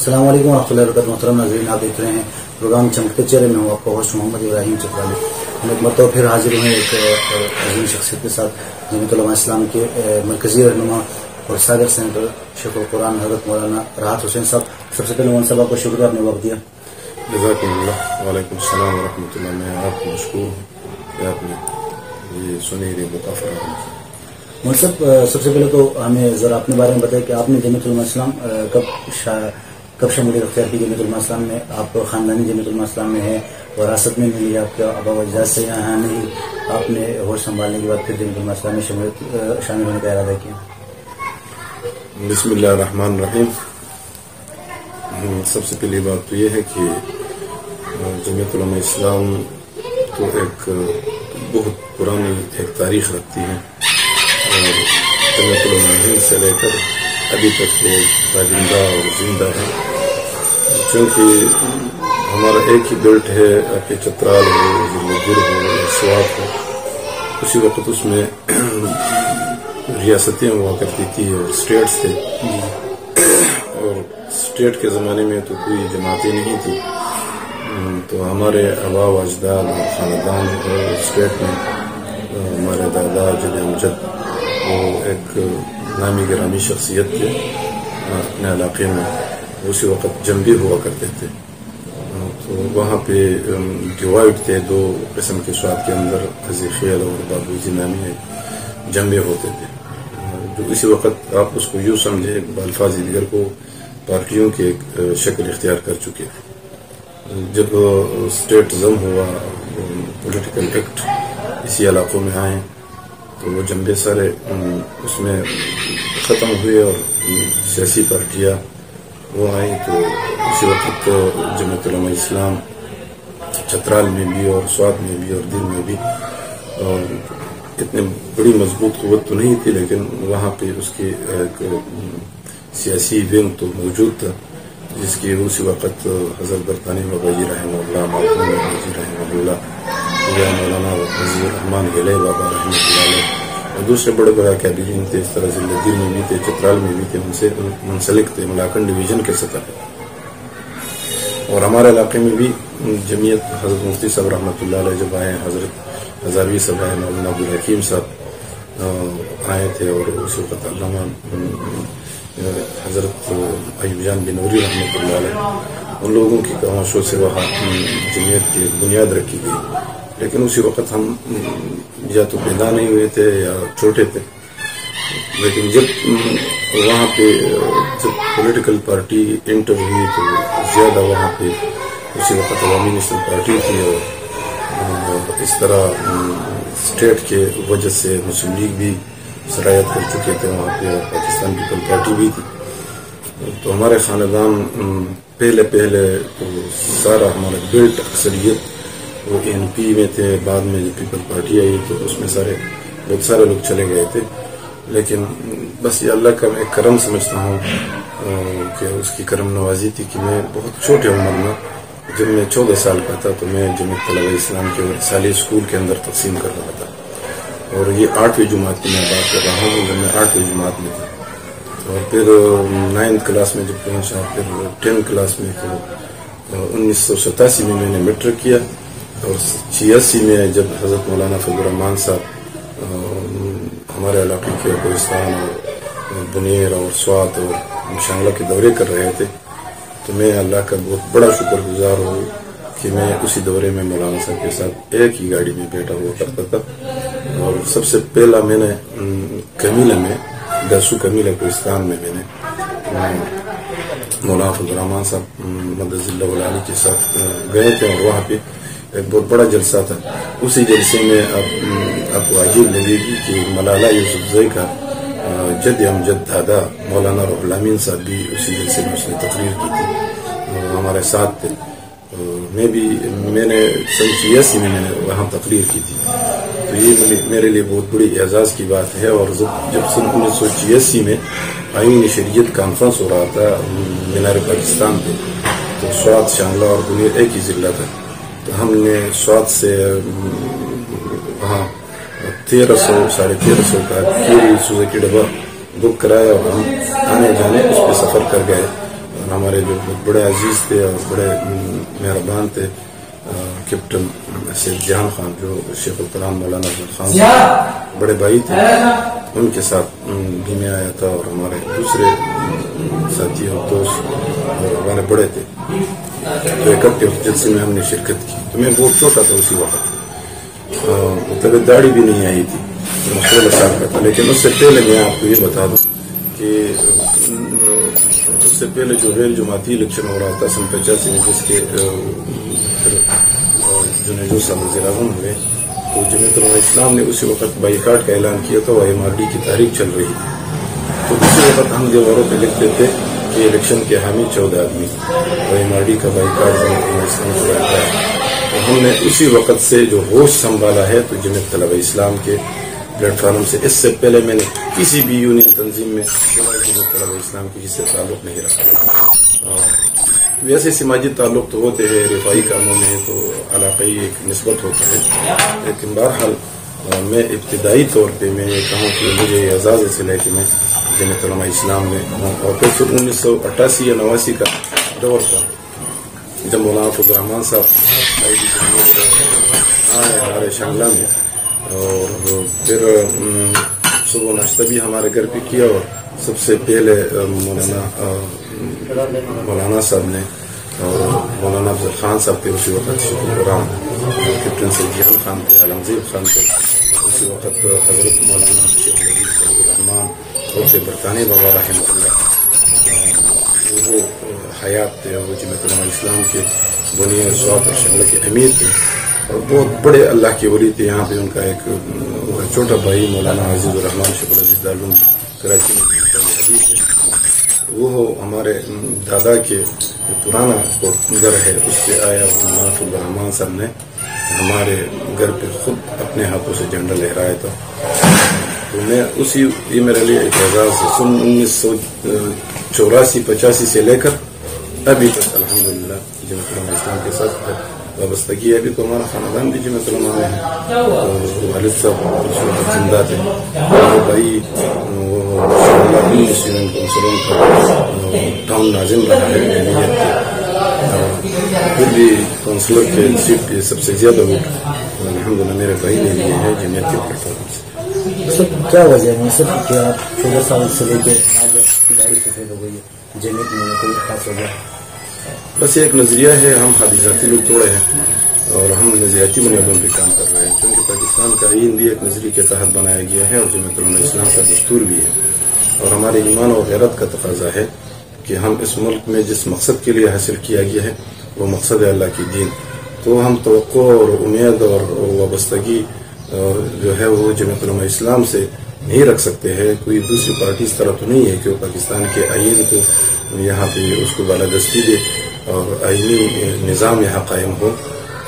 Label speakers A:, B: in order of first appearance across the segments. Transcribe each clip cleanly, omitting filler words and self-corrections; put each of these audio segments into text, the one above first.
A: السلام علیکم ورحمۃ اللہ وبرکاتہ. محترم ناظرین، آپ دیکھ رہے ہیں پروگرام چمکتے چہرے. میں ہوں آپ کا ہوسٹ محمد ابراہیم چترالی. ہم ایک مرتبہ پھر حاضر ہوئے ایک عظیم شخصیت کے ساتھ، جمعیت علماء اسلام کے مرکزی رہنما اور صادر سینٹر شیخ القرآن حضرت مولانا راحت حسین صاحب. سب سے پہلے مولانا صاحب آپ کو شکریہ، آپ نے وقت دیا.
B: جزاکم اللہ. وعلیکم السلام ورحمۃ اللہ. میں آپ کو مشکور ہوں کہ آپ نے یہ سنہری موقع فراہم کیا.
A: مولانا صاحب، سب سے پہلے تو ہمیں ذرا اپنے بارے میں بتائیں کہ آپ نے جمعیت علماء اسلام کب شمولیت اختیار کی جمعیت علماء اسلام میں؟ آپ خاندانی جمعیت علماء اسلام میں ہے، وراثت میں ملی آپ کے آبا و اجداد سے، یہاں نہیں آپ نے ہوش سنبھالنے کے بعد پھر جمعیت علماء اسلام میں شامل ہونے کا ارادہ کیا؟
B: بسم اللہ الرحمن الرحیم. سب سے پہلی بات تو یہ ہے کہ جمعیت علماء اسلام تو ایک بہت پرانی ایک تاریخ رکھتی ہے، اور جمعیت علماء ہند سے لے کر ابھی تک وہ زندہ اور زندہ ہے. چونکہ ہمارا ایک ہی بیلٹ ہے، آپ کے چترال ہو، ضلع گر ہو یا سوات ہو. اسی وقت اس میں ریاستیں ہوا کرتی تھی اور اسٹیٹس تھے، اور اسٹیٹ کے زمانے میں تو کوئی جماعتیں نہیں تھی. تو ہمارے آبا و اجداد اور خاندان اور اسٹیٹ میں ہمارے دادا جد امجد وہ ایک نامی گرامی شخصیت تھے اپنے علاقے میں. اسی وقت جنبی ہوا کرتے تھے، تو وہاں پہ ڈیوائڈ تھے دو قسم کے سواد کے اندر، حضی خیل اور بابوزی نامی جنبے ہوتے تھے. جو اسی وقت آپ اس کو یوں سمجھے بالفاظ دیگر کو پارٹیوں کی ایک شکل اختیار کر چکے. جب اسٹیٹ ضم ہوا، پولیٹیکل ایکٹ اسی علاقوں میں آئے تو وہ جنبے سارے اس میں ختم ہوئے اور سیاسی پارٹیاں وہ آئیں. تو اسی وقت جمعیت علماء اسلام چترال میں بھی اور سوات میں بھی اور دل میں بھی اتنی بڑی مضبوط قوت تو نہیں تھی، لیکن وہاں پہ اس کی ایک سیاسی ونگ تو موجود تھا، جس کی اسی وقت حضرت برطانی باباجی رحمہ اللہ، معقوم باباجی رحمہ اللہ، یا مولانا وزیر الرحمان گلے بابا رحمہ اللہ علیہ، اور دوسرے بڑے بڑے اکابرین تھے. اس طرح ضلع دل میں بھی تھے، چترال میں بھی تھے، ان سے منسلک تھے ملاکنڈ ڈویژن کے سطح پہ. اور ہمارے علاقے میں بھی جمعیت حضرت مفتی صاحب رحمۃ اللہ علیہ جب آئے، حضرت ہزاروی صاحب آئے، مولانا عبدالحکیم صاحب آئے تھے، اور اسی وقت علامہ حضرت ایوب جان بنوری رحمۃ اللہ علیہ، ان لوگوں کی کماشوں سے وہاں جمعیت کی بنیاد رکھی گئی. لیکن اسی وقت ہم یا تو پیدا نہیں ہوئے تھے یا چھوٹے تھے. لیکن جب وہاں پہ جب پولیٹیکل پارٹی انٹر ہوئی تو زیادہ وہاں پہ اسی وقت عوامی نیشنل پارٹی تھی، اور اس طرح اسٹیٹ کے وجہ سے مسلم لیگ بھی سرایت کر چکے تھے وہاں پہ، اور پاکستان پیپل پارٹی بھی تھی. تو ہمارے خاندان پہلے تو سارا ہمارا بیلٹ اکثریت وہ این پی میں تھے. بعد میں جب پیپل پارٹی آئی تو اس میں بہت سارے لوگ چلے گئے تھے. لیکن بس یہ اللہ کا میں کرم سمجھتا ہوں کہ اس کی کرم نوازی تھی کہ میں بہت چھوٹے عمر میں، جب میں 14 سال کا تھا تو میں جمعیت طلبہ اسلام کے سالی اسکول کے اندر تقسیم کر رہا تھا. اور یہ 8ویں جماعت کی میں بات کر رہا ہوں، جب میں 8ویں جماعت میں تھا. اور پھر 9th کلاس میں جب پہنچا، پھر 10th کلاس میں تو 1987 میں نے میٹرک کیا. اور 86 میں جب حضرت مولانا فضل الرحمان صاحب ہمارے علاقے کے کوہستان اور بنیر اور سوات اور شانگلہ کے دورے کر رہے تھے، تو میں اللہ کا بہت بڑا شکر گزار ہوں کہ میں اسی دورے میں مولانا صاحب کے ساتھ ایک ہی گاڑی میں بیٹھا ہوا کرتا تھا. اور سب سے پہلا میں نے کمیلہ میں، دسو کمیلہ کوہستان میں میں نے مولانا فضل الرحمان صاحب مدد اللہ علی کے ساتھ گئے تھے، اور وہاں پہ ایک بہت بڑا جلسہ تھا. اسی جلسے میں آپ کو عجیب لگے گی کہ ملالہ یوسفزئی کا جد امجد دادا مولانا روح الامین صاحب بھی اسی جلسے میں اس نے تقریر کی تھی، ہمارے ساتھ تھے. میں نے سن 86 میں نے وہاں تقریر کی تھی. تو یہ میرے لیے بہت بڑی اعزاز کی بات ہے. اور جب سن 1986 میں آئین شریعت کانفرنس ہو رہا تھا مینار پاکستان پہ، تو سوات، شانگلہ اور بنیر ایک ہی ضلع تھا. تو ہم نے سوات سے وہاں 1300 کا کیری سوزوکی ڈبہ بک کرایا، اور ہم آنے جانے اس پہ سفر کر گئے. ہمارے جو بڑے عزیز تھے اور بڑے مہربان تھے کیپٹن سید جہان خان جو شیخ الکلام مولانا احمد خان بڑے بھائی تھے، ان کے ساتھ بھی میں آیا تھا، اور ہمارے دوسرے ساتھی اور دوست اور ہمارے بڑے تھے، تو اکٹھے اس جلسے میں ہم نے شرکت کی. تو میں بہت چھوٹا تھا اسی وقت، مطلب داڑھی بھی نہیں آئی تھی، 16 سال کا تھا. لیکن اس سے پہلے میں آپ کو یہ بتا دوں کہ اس سے پہلے جو غیر جماعتی الیکشن ہو رہا تھا سن 85 میں، جس کے جنید صاحب وزیر اعظم ہوئے، تو جمعیت علماء اسلام نے اسی وقت بائیکاٹ کا اعلان کیا تھا. وہ MRD کی تاریخ چل رہی تھی، تو اسی وقت ہم دیواروں پہ لکھتے تھے کہ الیکشن کے حامی 14 آدمی، وہ MRD کا بائیکاٹ اسلام چلاتا ہے. تو ہم نے اسی وقت سے جو ہوش سنبھالا ہے، تو جمعیت طلبہ اسلام کے پلیٹ فارم سے. اس سے پہلے میں نے کسی بھی یونین تنظیم میں جمعیت طلبہ اسلام کی سے تعلق نہیں رکھا. ویسے سماجی تعلق تو ہوتے ہیں، رفائی کاموں میں تو علاقائی ایک نسبت ہوتا ہے، لیکن بہرحال میں ابتدائی طور پہ میں یہ کہوں کہ مجھے یہ اعزاز حاصل ہے کہ میں جمعیت علماء اسلام میں ہوں. اور پھر 1988 یا 89 کا دور تھا جب مولانا عبدالرحمان صاحب آئے ہمارے شانگلہ میں، اور پھر صبح ناشتہ بھی ہمارے گھر پہ کیا. اور سب سے پہلے مولانا صاحب نے اور مولانا افضل خان صاحب تھے اسی وقت، شیخ القرآن کیپٹن سید جہان خان تھے، علمزیب خان تھے اسی وقت، حضرت مولانا شیخ عبد الرحمان اور سے برطانیہ بابا رحمۃ اللہ، وہ حیات تھے، اور وہ جمعیت علماء اسلام کے بنیاد سوات اور شملہ کے امیر تھے، اور بہت بڑے اللہ کے ولی تھے. یہاں پہ ان کا ایک چھوٹا بھائی مولانا عزیز الرحمان شیخ العزیز دارالعلوم کراچی میں حدیث ہے. وہ ہمارے دادا کے پرانا گھر ہے، اس سے آیا مولانا عبدالرحمان صاحب نے ہمارے گھر پہ خود اپنے ہاتھوں سے جھنڈا لہرایا تھا. تو میں اسی یہ میرے لیے ایک اعزاز ہے. سن 1984-85 سے لے کر ابھی تک الحمدللہ جمعیت علماء اسلام کے ساتھ وابستگی ہے. ابھی تو ہمارا خاندان بھی جمعیت علماء میں ہے، والد صاحب زندہ تھے، بھائی کونسلوں کا ٹاؤن ناظم رہا ہے، پھر بھی کونسلر کے سیٹ پہ سب سے زیادہ ووٹ الحمدللہ میرے بھائی نے لیے ہیں جمعیت کے پرفارمنس.
A: سر کیا وجہ ہے سر کہ آپ 16 سال سے لے کے آج ادارے سفید ہو گئی ہے جمعیت میں کوئی خاص وجہ؟
B: بس ایک نظریہ ہے، ہم حادثاتی لوگ توڑے ہیں اور ہم نظریاتی بنیادوں پہ کام کر رہے ہیں، کیونکہ پاکستان کا آئین بھی ایک نظریے کے تحت بنایا گیا ہے اور جمعیت علماء اسلام کا دستور بھی ہے، اور ہمارے ایمان اور غیرت کا تقاضا ہے کہ ہم اس ملک میں جس مقصد کے لیے حاصل کیا گیا ہے وہ مقصد ہے اللہ کی دین. تو ہم توقع اور امید اور وابستگی جو ہے وہ جمعیت علماء اسلام سے نہیں رکھ سکتے ہیں. کوئی دوسری پارٹی اس طرح تو نہیں ہے کہ وہ پاکستان کے آئین کو یہاں پہ اس کو بالادستی دے اور آئینی نظام یہاں قائم ہو.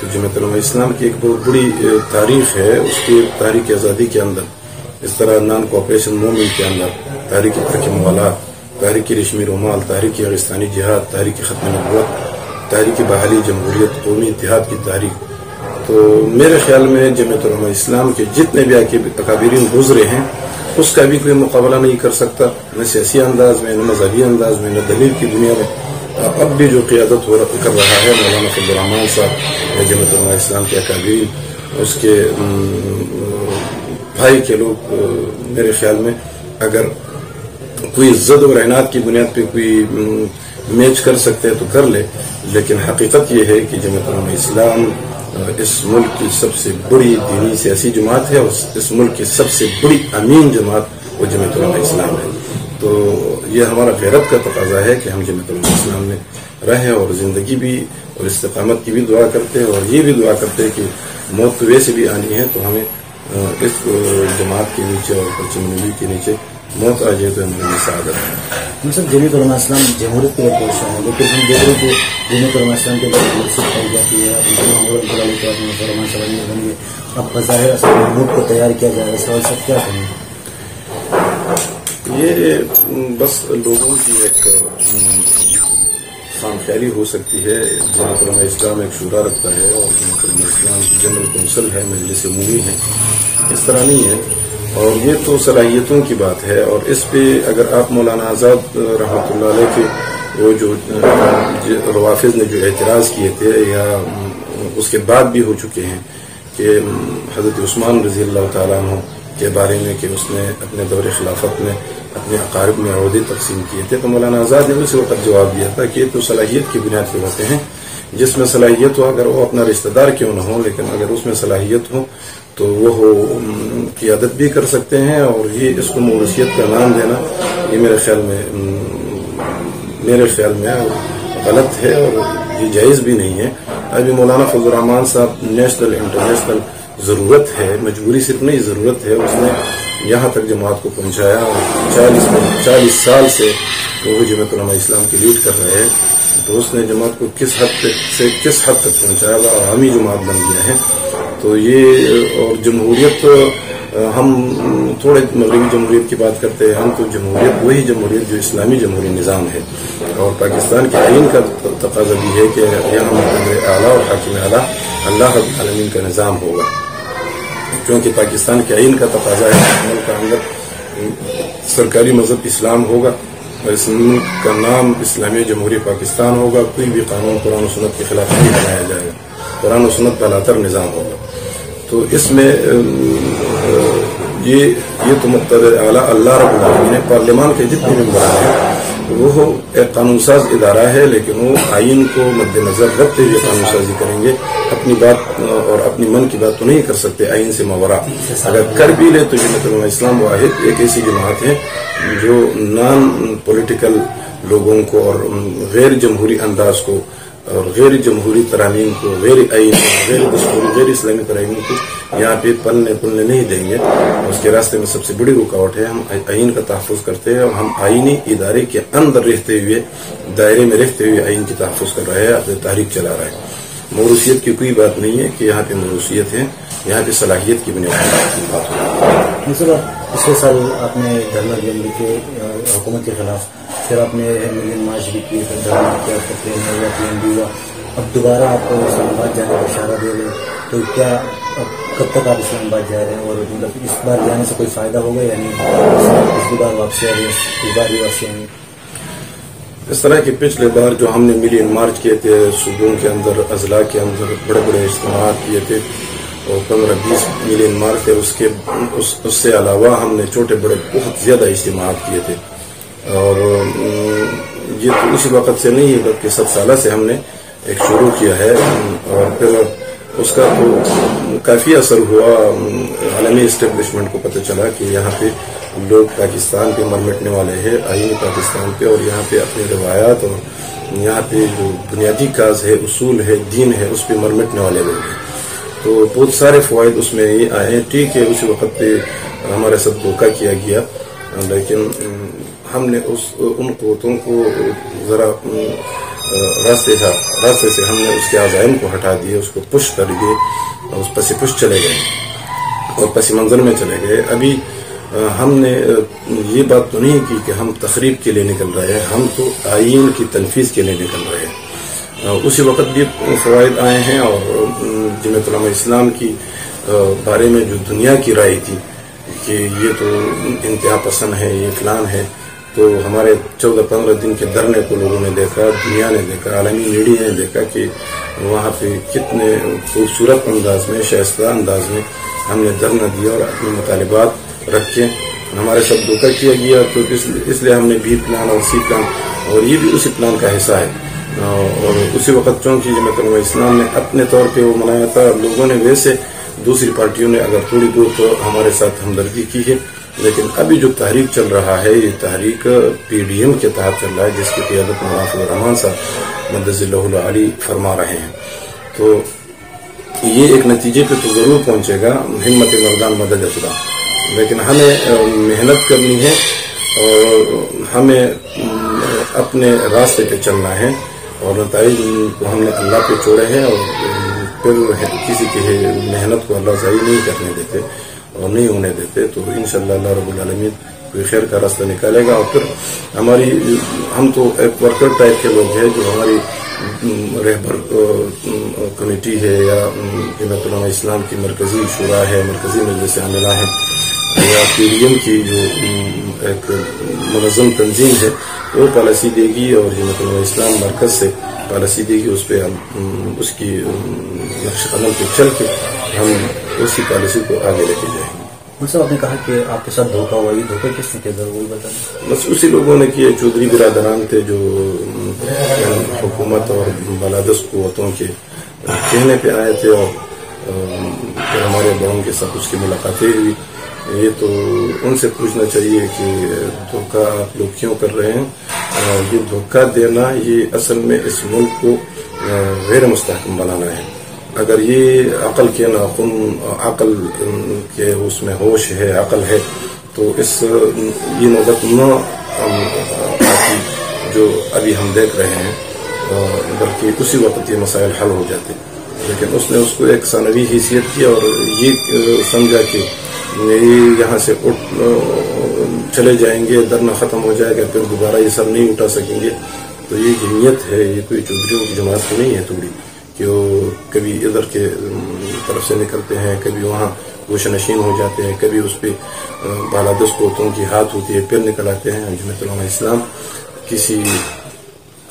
B: تو جمعیت علماء اسلام کی ایک بہت بڑی تاریخ ہے، اس کی تاریخ آزادی کے اندر اس طرح نان کوآپریشن موومنٹ کے اندر تاریخ ترک موالات، تاریخ ریشمی رومال، تاریخ افغانستانی جہاد، تاریخ ختم نبوت، تاریخ بحالی جمہوریت، قومی اتحاد کی تاریخ. تو میرے خیال میں جمعیت علماء اسلام کے جتنے بھی اکابرین گزرے ہیں اس کا بھی کوئی مقابلہ نہیں کر سکتا، نہ سیاسی انداز میں، نہ مذہبی انداز میں، نہ دلیل کی دنیا میں. اب بھی جو قیادت کر رہا ہے مولانا عبدالرحمان صاحب، جمعیت علماء اسلام کے اکابرین، اس کے بھائی کے لوگ، میرے خیال میں اگر کوئی زد و رعنات کی بنیاد پہ کوئی میچ کر سکتے ہیں تو کر لے، لیکن حقیقت یہ ہے کہ جمعیت علماء اسلام اس ملک کی سب سے بڑی دینی سیاسی جماعت ہے، اور اس ملک کی سب سے بڑی امین جماعت وہ جمعیت علماء اسلام ہے. تو یہ ہمارا غیرت کا تقاضا ہے کہ ہم جمعیت علماء اسلام میں رہیں اور زندگی بھی اور استقامت کی بھی دعا کرتے ہیں، اور یہ بھی دعا کرتے ہیں کہ موت تو ویسے بھی آنی ہے، تو ہمیں اس جماعت کے نیچے اور پرچم نبی کے نیچے موت آ جائے تو ہمیں سعادت ہے.
A: ہم سب جمعیت علماء اسلام جمہوریت کے پیش ہیں، لیکن ہم دیکھ رہے کہ جمعیت علماء اسلام کے بعد مرسد پائی جاتی ہے، اب بظاہر محمود کو تیار کیا جائے گا. سوال سب کیا کریں؟
B: یہ بس لوگوں کی ایک خام خیالی ہو سکتی ہے. جمعیت علماء اسلام ایک شورا رکھتا ہے اور جمعیت علماء اسلام جنرل کونسل ہے، مجلس عمومی ہے، اس طرح نہیں ہے. اور یہ تو صلاحیتوں کی بات ہے، اور اس پہ اگر آپ مولانا آزاد رحمۃ اللہ علیہ کے وہ جو روافظ نے جو اعتراض کیے تھے یا اس کے بعد بھی ہو چکے ہیں کہ حضرت عثمان رضی اللہ تعالیٰ عنہ کے بارے میں کہ اس نے اپنے دور خلافت میں اپنے اقارب میں عہدے تقسیم کیے تھے، تو مولانا آزاد نے اسی وقت جواب دیا تھا کہ یہ تو صلاحیت کی بنیاد پہ ہوتے ہیں، جس میں صلاحیت ہو، اگر وہ اپنا رشتہ دار کیوں نہ ہو، لیکن اگر اس میں صلاحیت ہو تو وہ قیادت بھی کر سکتے ہیں، اور یہ اس کو موروثیت کا نام دینا یہ میرے خیال میں غلط ہے اور یہ جائز بھی نہیں ہے۔ ابھی مولانا فضل الرحمان صاحب نیشنل انٹرنیشنل ضرورت ہے، مجبوری صرف نہیں ضرورت ہے، اس نے یہاں تک جماعت کو پہنچایا، اور 40 سال سے وہ جماعت علماء اسلام کی لیڈ کر رہے ہیں، تو اس نے جماعت کو کس حد تک پہنچایا، وہ عوامی جماعت بن گیا ہے۔ تو یہ اور جمہوریت، ہم تھوڑے مغربی جمہوریت کی بات کرتے ہیں، ہم تو جمہوریت وہی جمہوریت جو اسلامی جمہوری نظام ہے، اور پاکستان کے آئین کا تقاضا بھی ہے کہ یہاں مقتدر اعلیٰ اور حاکم اعلیٰ اللہ رب العالمین کا نظام ہوگا، کیونکہ پاکستان کے آئین کا تقاضا ہے کہ ملک کا اندر سرکاری مذہب اسلام ہوگا، اور اس ملک کا نام اسلامی جمہوری پاکستان ہوگا، کوئی بھی قانون قرآن و سنت کے خلاف نہیں بنایا جائے گا، قرآن و سنت کا لاطر نظام ہوگا۔ تو اس میں یہ تو مقتدر اعلیٰ اللہ رب العالمین ہے۔ پارلیمان کے جتنے ممبران ہیں وہ ایک قانون ساز ادارہ ہے، لیکن وہ آئین کو مد نظر رکھتے ہوئے قانون سازی کریں گے، اپنی بات اور اپنی من کی بات تو نہیں کر سکتے آئین سے ماورا۔ اگر کر بھی لے تو جماعت علماء اسلام واحد ایک ایسی جماعت ہے جو نان پولیٹیکل لوگوں کو اور غیر جمہوری انداز کو اور غیر جمہوری ترامیم کو، غیر آئین غیر دستوری غیر اسلامی ترامیم کو یہاں پہ پلنے نہیں دیں گے۔ اس کے راستے میں سب سے بڑی رکاوٹ ہے، ہم آئین کا تحفظ کرتے ہیں، اور ہم آئینی ادارے کے اندر رہتے ہوئے، دائرے میں رہتے ہوئے آئین کی تحفظ کر رہے ہیں، اپنی تحریک چلا رہے ہیں۔ موروثیت کی کوئی بات نہیں ہے کہ یہاں پہ موروثیت ہے، یہاں پہ صلاحیت کی بنیاد پر بات ہو۔
A: پچھلے سال آپ نے دھرنا دیا امریکی حکومت کے خلاف، پھر آپ نے ملین مارچ بھی کی، پھر دھرنا کیا، پلان بھی ہوا، اب دوبارہ آپ کو اسلام آباد جانے کا اشارہ دے رہے، تو کیا کب تک آپ اسلام آباد جا رہے ہیں، اور مطلب اس بار جانے سے کوئی فائدہ ہوگا یعنی اس بار واپسی آ رہی ہے، اس بار بھی واپسی آئیں گے؟
B: اس طرح کے پچھلے بار جو ہم نے ملین مارچ کیے تھے، صوبوں کے اندر، اضلاع کے اندر بڑے بڑے اجتماعات کیے تھے، اور 15-20 ملین مارچ تھے، اس سے علاوہ ہم نے چھوٹے بڑے بہت زیادہ اجتماعات کیے تھے، اور یہ تو اسی وقت سے نہیں ہے بلکہ 7 سالہ سے ہم نے ایک شروع کیا ہے، اور پھر اس کا تو کافی اثر ہوا، عالمی اسٹیبلشمنٹ کو پتہ چلا کہ یہاں پہ لوگ پاکستان پہ مر مٹنے والے ہیں، آئین پاکستان پہ، اور یہاں پہ اپنی روایات اور یہاں پہ جو بنیادی کاز ہے، اصول ہے، دین ہے، اس پہ مر مٹنے والے لوگ ہیں۔ تو بہت سارے فوائد اس میں یہ آئے ہیں۔ ٹھیک ہے، اسی وقت پہ ہمارے ساتھ دھوکہ کیا گیا، لیکن ہم نے ان قوتوں کو ذرا راستے سے ہم نے اس کے عزائم کو ہٹا دیے، اس کو پش کر دیے، اور اس پس پش چلے گئے اور پس منظر میں چلے گئے۔ ابھی ہم نے یہ بات تو نہیں کی کہ ہم تخریب کے لیے نکل رہے ہیں، ہم تو آئین کی تنفیذ کے لیے نکل رہے ہیں۔ اسی وقت بھی فوائد آئے ہیں، اور جماعت علماء اسلام کی بارے میں جو دنیا کی رائے تھی کہ یہ تو انتہا پسند ہے، یہ فلان ہے، تو ہمارے 14-15 دن کے دھرنے کو لوگوں نے دیکھا، دنیا نے دیکھا، عالمی میڈیا نے دیکھا کہ وہاں پہ کتنے خوبصورت انداز میں، شائستہ انداز میں ہم نے دھرنا دیا اور اپنے مطالبات رکھے۔ ہمارے ساتھ دھوکہ کیا گیا، تو اس لیے ہم نے بی پلان اور سی پلان، اور یہ بھی اسی پلان کا حصہ ہے۔ اور اسی وقت چونکہ جماعت علماء اسلام نے اپنے طور پہ وہ منایا تھا، لوگوں نے ویسے دوسری پارٹیوں نے اگر تھوڑی دور تو ہمارے ساتھ ہمدردی کی ہے، لیکن ابھی جو تحریک چل رہا ہے، یہ تحریک پی ڈی ایم کے تحت چل رہا ہے، جس کی قیادت مولانا فضل الرحمان صاحب مدد اللہ العلی فرما رہے ہیں۔ تو یہ ایک نتیجے پہ تو ضرور پہنچے گا، ہمت مردان مدد خدا، لیکن ہمیں محنت کرنی ہے اور ہمیں اپنے راستے پہ چلنا ہے، اور نتائج کو ہم نے اللہ پہ چھوڑے ہیں، اور پھر کسی کی محنت کو اللہ ضائع نہیں کرنے دیتے اور نہیں ہونے دیتے۔ تو انشاءاللہ اللہ رب العالمین کوئی خیر کا راستہ نکالے گا، اور پھر ہم تو ایک ورکر ٹائپ کے لوگ ہیں، جو ہماری رہبر کمیٹی ہے یا جماعت علماء اسلام کی مرکزی شورا ہے، مرکزی مجلس عاملہ ہے، یا پی ڈی ایم کی جو ایک منظم تنظیم ہے، وہ پالیسی دے گی اور جماعت علماء اسلام مرکز سے پالیسی دے گی، اس پہ ہم اس کی نقش قدم پہ چل کے ہم اسی پالیسی کو آگے لے کے جائیں گے۔
A: صاحب آپ نے کہا کہ آپ کے ساتھ دھوکہ ہوا، یہ دھوکہ کس نے کیا ذرا وہی بتا دیں۔
B: بس اسی لوگوں نے کیے، چودھری برادران تھے جو حکومت اور بالادست قوتوں کے کہنے پہ آئے تھے، اور پھر ہمارے بڑوں کے ساتھ اس کی ملاقاتیں ہوئی۔ یہ تو ان سے پوچھنا چاہیے کہ دھوکہ آپ لوگ کیوں کر رہے ہیں۔ یہ دھوکہ دینا یہ اصل میں اس ملک کو غیر مستحکم بنانا ہے۔ اگر یہ عقل کے ناخن، عقل کے اس میں ہوش ہے، عقل ہے، تو یہ نوبت نہ آتی جو ابھی ہم دیکھ رہے ہیں، بلکہ اسی وقت یہ مسائل حل ہو جاتے۔ لیکن اس نے اس کو ایک ثانوی حیثیت کی اور یہ سمجھا کہ یہاں سے چلے جائیں گے، دھرنا ختم ہو جائے گا، پھر دوبارہ یہ سر نہیں اٹھا سکیں گے۔ تو یہ جمعیت ہے، یہ کوئی چودھریوں کی جماعت تو نہیں ہے توڑی کہ وہ کبھی ادھر کے طرف سے نکلتے ہیں، کبھی وہاں گوشہ نشین ہو جاتے ہیں، کبھی اس پہ بالادست قوتوں کی ہاتھ ہوتی ہے پھر نکل آتے ہیں۔ جمعیت علماء اسلام کسی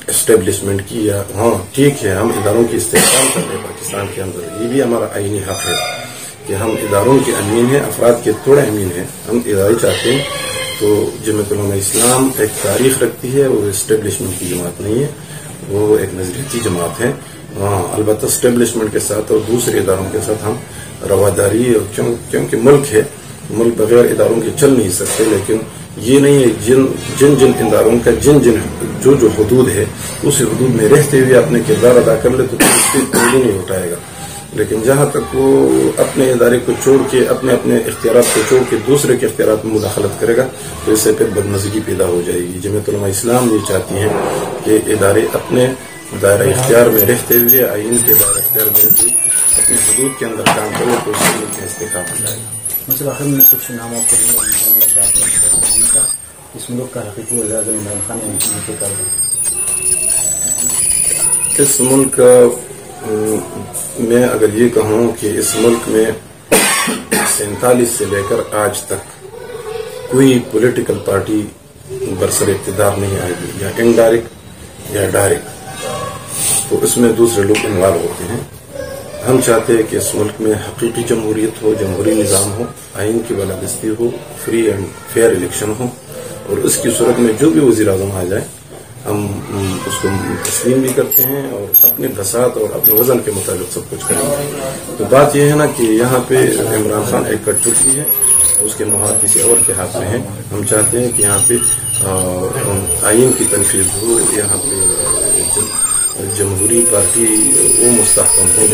B: اسٹیبلشمنٹ کی، یا ہاں ٹھیک ہے ہم اداروں کی استحکام کر رہے ہیں پاکستان کے اندر، یہ بھی ہمارا آئینی حق ہے کہ ہم اداروں کے امین ہیں، افراد کے تھوڑے امین ہیں، ہم ادارے چاہتے ہیں۔ تو جمعیت علماء اسلام ایک تاریخ رکھتی ہے، وہ اسٹیبلشمنٹ کی جماعت نہیں ہے، وہ ایک نظریتی جماعت ہے۔ ہاں البتہ اسٹیبلشمنٹ کے ساتھ اور دوسرے اداروں کے ساتھ ہم رواداری، اور کیونکہ ملک ہے، ملک بغیر اداروں کے چل نہیں سکتے، لیکن یہ نہیں ہے جن اداروں کا جو حدود ہے اس حدود میں رہتے ہوئے اپنے کردار ادا کر لے تو اس کی کوئی نہیں اٹھائے گا۔ لیکن جہاں تک وہ اپنے ادارے کو چھوڑ کے، اپنے اختیارات کو چھوڑ کے دوسرے کے اختیارات میں مداخلت کرے گا تو اس سے پھر بدمزگی پیدا ہو جائے گی۔ جمعیت علماء اسلام یہ چاہتی ہیں کہ ادارے اپنے دائرہ اختیار میں رہتے ہوئے، آئین کے دائرہ اختیار میں رہتے ہوئے اپنی حدود کے اندر کام کرے تو اس سے ملک میں استحکام ہو جائے گا۔
A: مثلا آخر میں کچھ نام آپ کو اس ملک کا حقیقی وزیر اعظم عمران خان نے
B: اس ملک کا میں اگر یہ کہوں کہ اس ملک میں 47 سے لے کر آج تک کوئی پولیٹیکل پارٹی برسر اقتدار نہیں آئے گی، یا انڈائریکٹ یا ڈائریکٹ، تو اس میں دوسرے لوگ انوالو ہوتے ہیں۔ ہم چاہتے ہیں کہ اس ملک میں حقیقی جمہوریت ہو، جمہوری نظام ہو، آئین کی بالادستی ہو، فری اینڈ فیئر الیکشن ہو، اور اس کی صورت میں جو بھی وزیر اعظم آ جائے ہم اس کو تسلیم بھی کرتے ہیں اور اپنے بساط اور اپنے وزن کے مطابق سب کچھ کریں گے۔ تو بات یہ ہے نا کہ یہاں پہ عمران خان ایک کٹ پتلی ہے، اس کے مہار کسی اور کے ہاتھ میں ہے۔ ہم چاہتے ہیں کہ یہاں پہ آئین کی تنفیذ ہو، یہاں پہ جمہوری پارٹی وہ مستحکم ہو،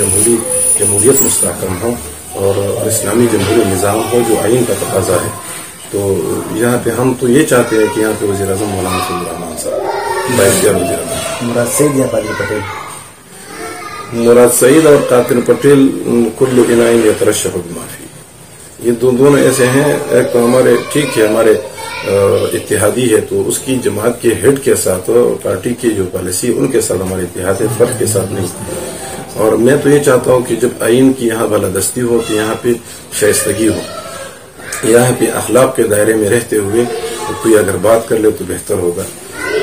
B: جمہوریت مستحکم ہو، اور اسلامی جمہوری نظام ہو جو آئین کا تقاضا ہے۔ تو یہاں پہ ہم تو یہ چاہتے ہیں کہ یہاں پہ وزیر اعظم مولانا فضل الرحمان صاحب، بااختیار وزیر اعظم۔
A: مراد سعید یا قادر پٹیل؟
B: مراد سعید اور قادر پٹیل کل اناء یترشح بما فیہ، یہ دونوں ایسے ہیں۔ ایک تو ہمارے ٹھیک ہے، ہمارے اتحادی ہے، تو اس کی جماعت کے ہیڈ کے ساتھ، پارٹی کی جو پالیسی ان کے ساتھ ہمارے اتحاد ہے، فرد کے ساتھ نہیں۔ اور میں تو یہ چاہتا ہوں کہ جب آئین کی یہاں بالادستی ہو تو یہاں پہ شائستگی ہو، یہاں پہ اخلاق کے دائرے میں رہتے ہوئے کوئی اگر بات کر لے تو بہتر ہوگا۔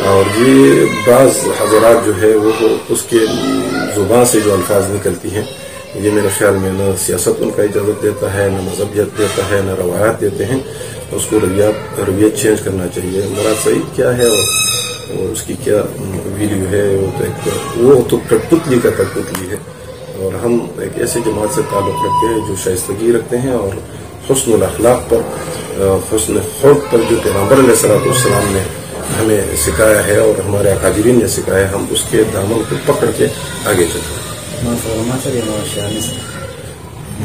B: اور یہ بعض حضرات جو ہے وہ اس کے زبان سے جو الفاظ نکلتی ہیں، یہ میرے خیال میں نہ سیاست ان کا اجازت دیتا ہے، نہ مذہب دیتا ہے، نہ روایات دیتے ہیں۔ اس کو رویت چینج کرنا چاہیے۔ مراد سعید کیا ہے اور اس کی کیا ویلیو ہے، وہ تو کٹ پتلی کا کٹ پتلی ہے، اور ہم ایک ایسی جماعت سے تعلق رکھتے ہیں جو شائستگی رکھتے ہیں اور حسن الاخلاق پر، حسن خلق پر جو پیغمبر علیہ السلام نے ہمیں سکھایا ہے اور ہمارے اکابرین نے سکھایا ہے، ہم اس کے دامن کو پکڑ کے آگے چلتے ہیں۔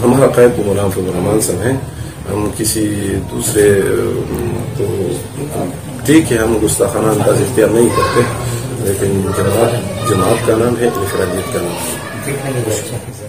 B: ہمارا قائد تو مولانا فضل الرحمان صاحب ہیں۔ ہم کسی دوسرے تو ٹھیک ہے، ہم گستاخانہ انداز اختیار نہیں کرتے، لیکن جماعت کا نام ہے، انفرادیت کا نام ہے۔